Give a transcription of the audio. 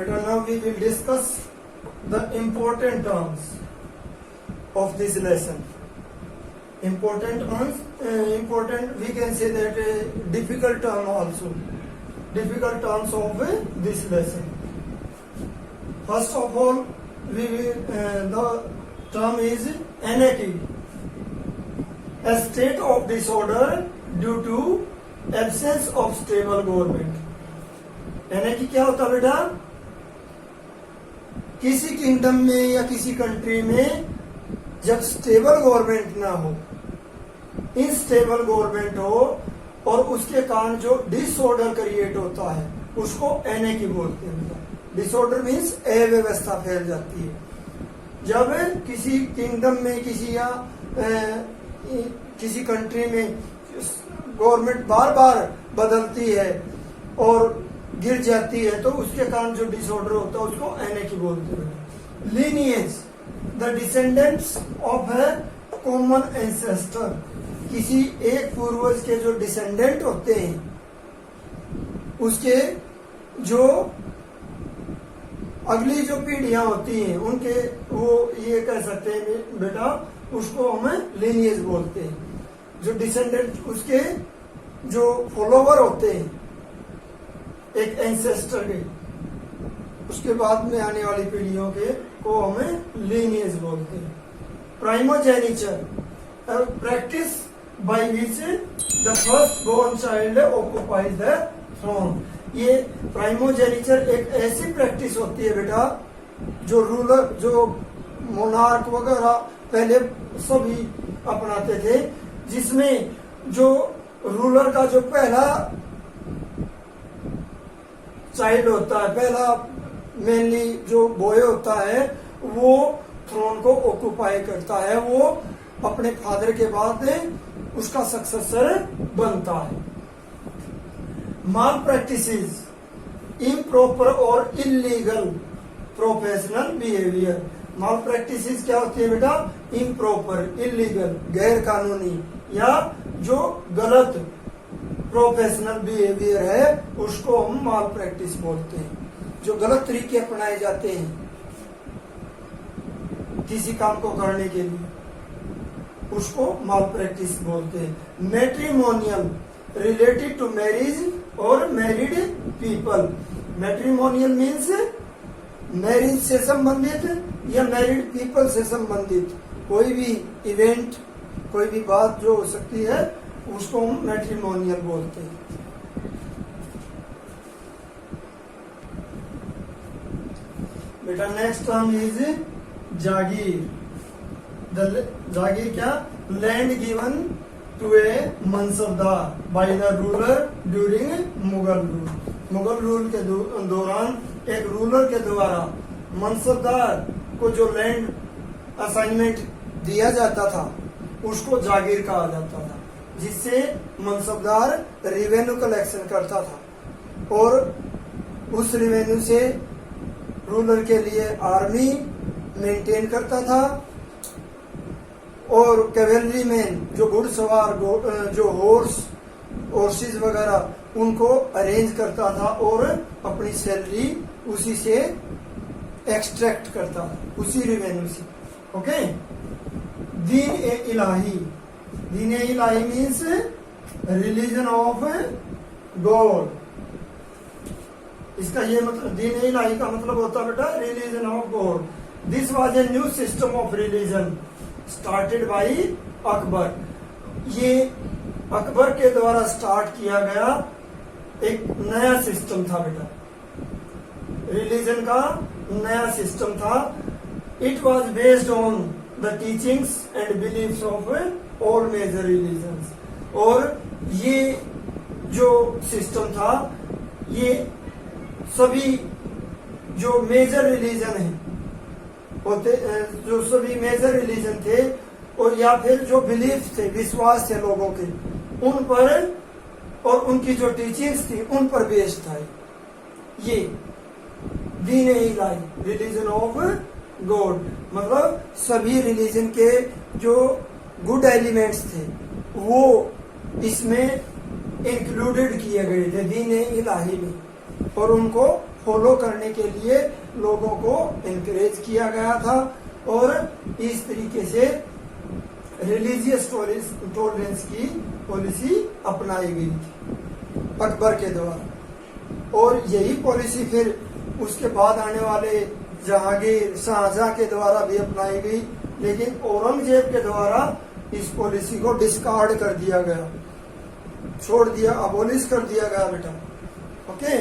Better now we will discuss the important terms of this lesson. Important we can say that difficult term also. Difficult terms of this lesson. First of all, we will, the term is anarchy, a state of disorder due to absence of stable government. एनर्की क्या होता है बेटा? किसी kingdom में या किसी country में जब स्टेबल गवर्नमेंट ना हो, इनस्टेबल गवर्नमेंट हो और उसके कारण जो डिसऑर्डर क्रिएट होता है उसको एनर्की बोलते हैं। डिसऑर्डर मीन्स अव्यवस्था फैल जाती है। जब किसी किंगडम में किसी कंट्री में गवर्नमेंट बार बार बदलती है और गिर जाती है तो उसके कारण जो डिसऑर्डर होता है उसको एनर्की बोलते हैं। Lineage, the descendants of A common ancestor, किसी एक पूर्वज के जो डिसेंडेंट होते हैं उसके जो अगली जो पीढ़ियां होती हैं उनके वो ये कह सकते हैं बेटा, उसको हमें लीनिएज बोलते हैं। जो डिसेंडेंट उसके जो फॉलोवर होते हैं एक एंसेस्टर के, उसके बाद में आने वाली पीढ़ियों के को हमें लीनिएज बोलते हैं। Primogeniture, practice by which the first born child occupies the throne. ये प्राइमोजेनिचर एक ऐसी प्रैक्टिस होती है बेटा जो रूलर, जो मोनार्क वगैरह पहले सभी अपनाते थे, जिसमें जो रूलर का जो पहला चाइल्ड होता है, पहला मेनली जो बॉय होता है, वो थ्रोन को ऑक्युपाई करता है, वो अपने फादर के बाद उसका सक्सेसर बनता है। माल प्रैक्टिसेस, इम्प्रॉपर और इलीगल प्रोफेशनल बिहेवियर। माल प्रैक्टिसेस क्या होती है बेटा? इम्प्रॉपर, इलीगल, गैर कानूनी या जो गलत प्रोफेशनल बिहेवियर है उसको हम माल प्रैक्टिस बोलते हैं। जो गलत तरीके अपनाए जाते हैं किसी काम को करने के लिए उसको माल प्रैक्टिस बोलते हैं। मैट्रिमोनियल, रिलेटेड टू मैरिज और married people. Matrimonial means marriage से संबंधित या मैरिड पीपल से संबंधित कोई भी इवेंट, कोई भी बात जो हो सकती है उसको हम मैट्रिमोनियल बोलते हैं। बेटा नेक्स्ट टर्म इज जागीर। जागीर क्या? लैंड गिवन टू ए मनसबदार by the ruler during Mughal rule. Mughal rule के दौरान एक रूलर के द्वारा मनसबदार को जो लैंड असाइनमेंट दिया जाता था उसको जागीर कहा जाता था, जिससे मनसबदार रेवेन्यू कलेक्शन करता था और उस रेवेन्यू से रूलर के लिए आर्मी मेंटेन करता था और कैवेलरी मैन जो घुड़सवार, जो हॉर्सेस वगैरह उनको अरेंज करता था और अपनी सैलरी उसी से एक्सट्रैक्ट करता था, उसी रेवेन्यू से। Okay. Deen A Ilahi, Deen A Ilahi means religion of God. इसका ये मतलब, दीन ए इलाही का मतलब होता है बेटा religion of God. This was a new system of religion started by Akbar. ये अकबर के द्वारा स्टार्ट किया गया एक नया सिस्टम था बेटा, रिलीजन का नया सिस्टम था। It was based on the teachings and beliefs of all major religions. और ये जो सिस्टम था ये सभी जो मेजर रिलीजन है होते, जो सभी मेजर रिलीजन थे और या फिर जो बिलीफ थे, विश्वास थे लोगों के, उन पर और उनकी जो टीचिंग्स थी उन पर बेस्ड था ये दीन इलाही, रिलीजन ऑफ गॉड। मतलब सभी रिलीजन के जो गुड एलिमेंट्स थे वो इसमें इंक्लूडेड किए गए थे दीन इलाही में और उनको फॉलो करने के लिए लोगों को इनकरेज किया गया था और इस तरीके से रिलीजियस टॉलरेंस की पॉलिसी अपनाई गई थी अकबर के द्वारा। और यही पॉलिसी फिर उसके बाद आने वाले जहांगीर, शाहजहां के द्वारा भी अपनाई गई, लेकिन औरंगजेब के द्वारा इस पॉलिसी को डिस्कार्ड कर दिया गया, छोड़ दिया, अबोलिश कर दिया गया बेटा। ओके।